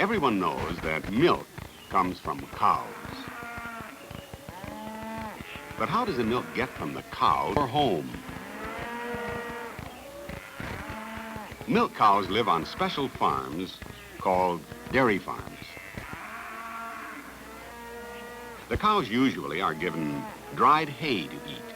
Everyone knows that milk comes from cows. But how does the milk get from the cow or home? Milk cows live on special farms called dairy farms. The cows usually are given dried hay to eat.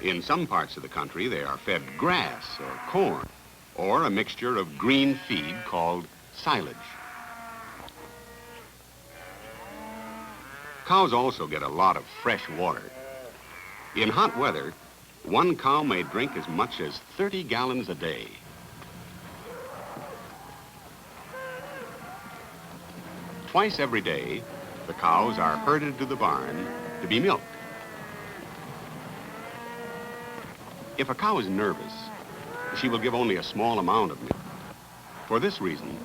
In some parts of the country, they are fed grass or corn, or a mixture of green feed called silage. Cows also get a lot of fresh water. In hot weather, one cow may drink as much as 30 gallons a day. Twice every day, the cows are herded to the barn to be milked. If a cow is nervous, she will give only a small amount of milk. For this reason,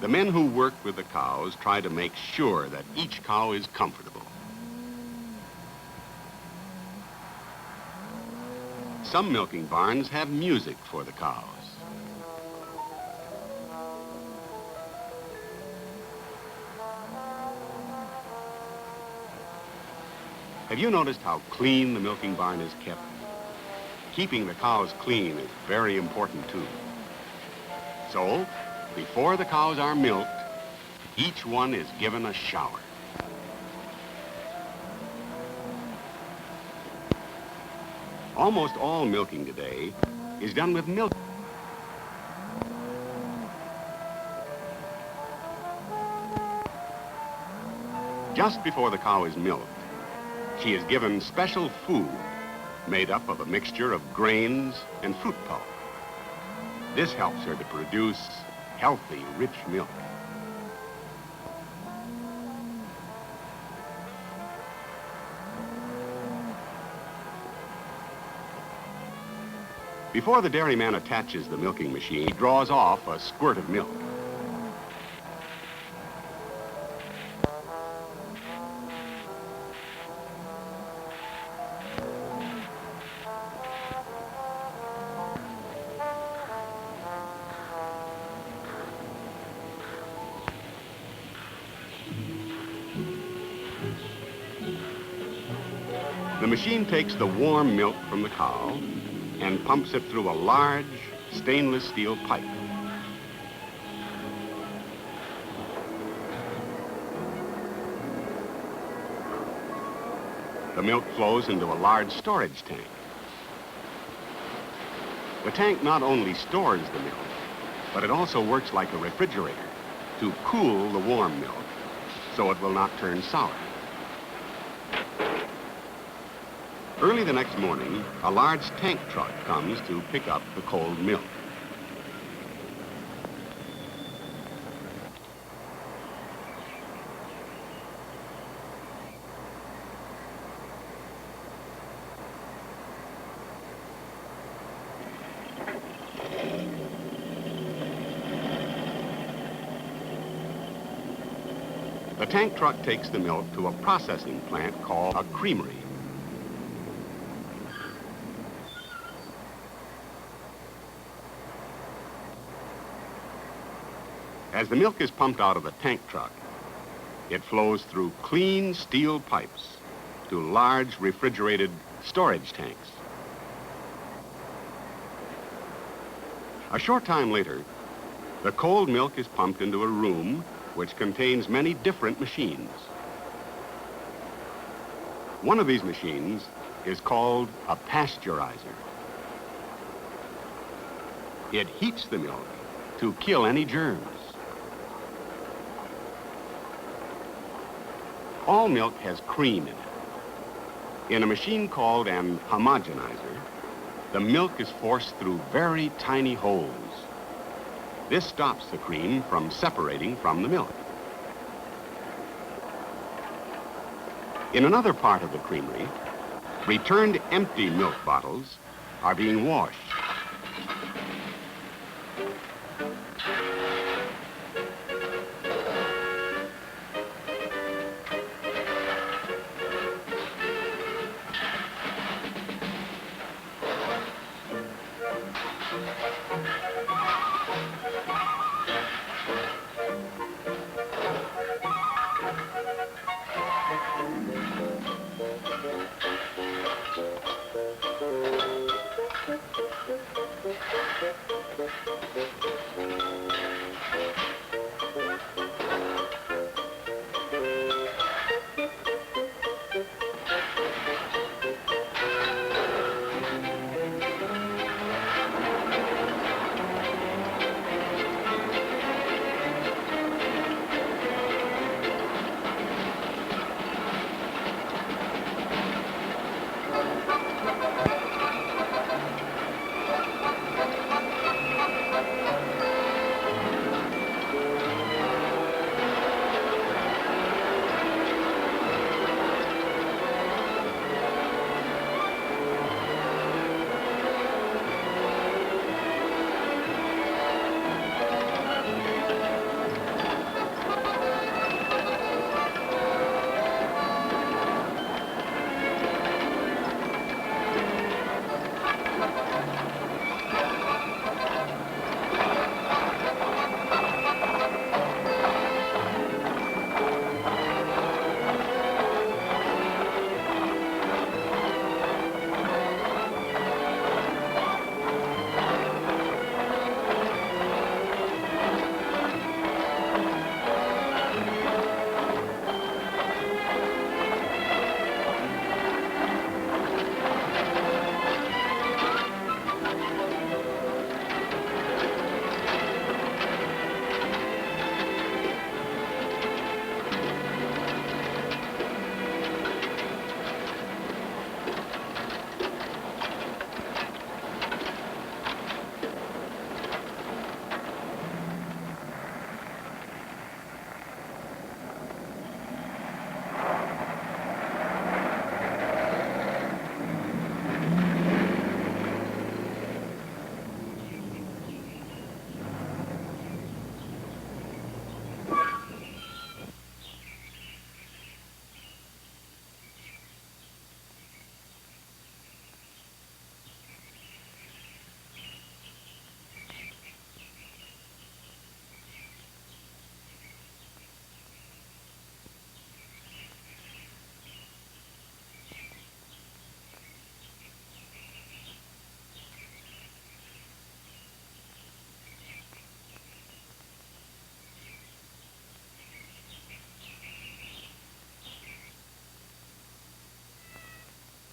the men who work with the cows try to make sure that each cow is comfortable. Some milking barns have music for the cows. Have you noticed how clean the milking barn is kept? Keeping the cows clean is very important too. So, before the cows are milked, each one is given a shower. Almost all milking today is done with milk. Just before the cow is milked, she is given special food made up of a mixture of grains and fruit pulp. This helps her to produce healthy, rich milk. Before the dairyman attaches the milking machine, he draws off a squirt of milk. The machine takes the warm milk from the cow and pumps it through a large stainless steel pipe. The milk flows into a large storage tank. The tank not only stores the milk, but it also works like a refrigerator to cool the warm milk so it will not turn sour. Early the next morning, a large tank truck comes to pick up the cold milk. The tank truck takes the milk to a processing plant called a creamery. As the milk is pumped out of the tank truck, it flows through clean steel pipes to large refrigerated storage tanks. A short time later, the cold milk is pumped into a room which contains many different machines. One of these machines is called a pasteurizer. It heats the milk to kill any germs. All milk has cream in it. In a machine called an homogenizer, the milk is forced through very tiny holes. This stops the cream from separating from the milk. In another part of the creamery, returned empty milk bottles are being washed.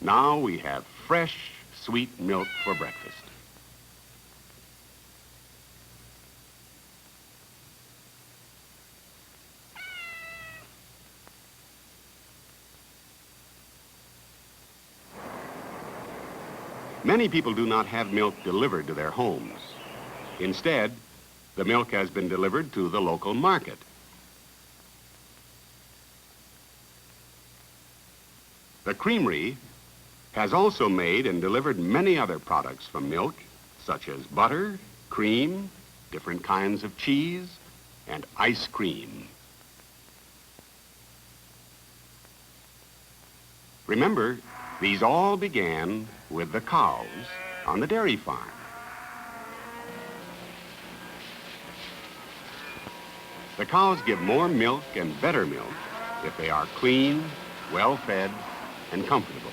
Now we have fresh, sweet milk for breakfast. Many people do not have milk delivered to their homes. Instead, the milk has been delivered to the local market. The creamery has also made and delivered many other products from milk, such as butter, cream, different kinds of cheese, and ice cream. Remember, these all began with the cows on the dairy farm. The cows give more milk and better milk if they are clean, well-fed, and comfortable.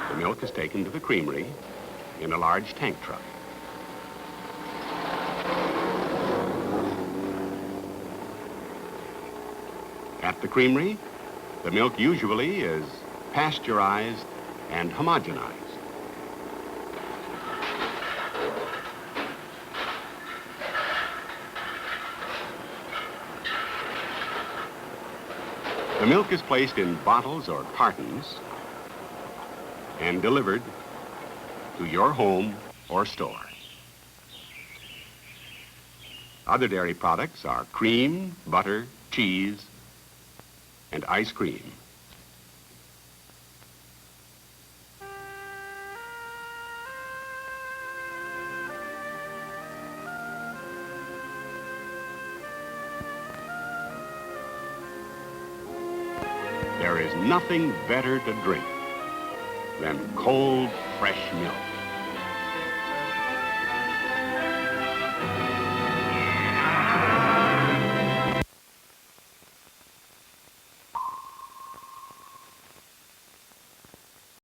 The milk is taken to the creamery in a large tank truck. At the creamery, the milk usually is pasteurized and homogenized. The milk is placed in bottles or cartons and delivered to your home or store. Other dairy products are cream, butter, cheese, and ice cream. There is nothing better to drink than cold, fresh milk.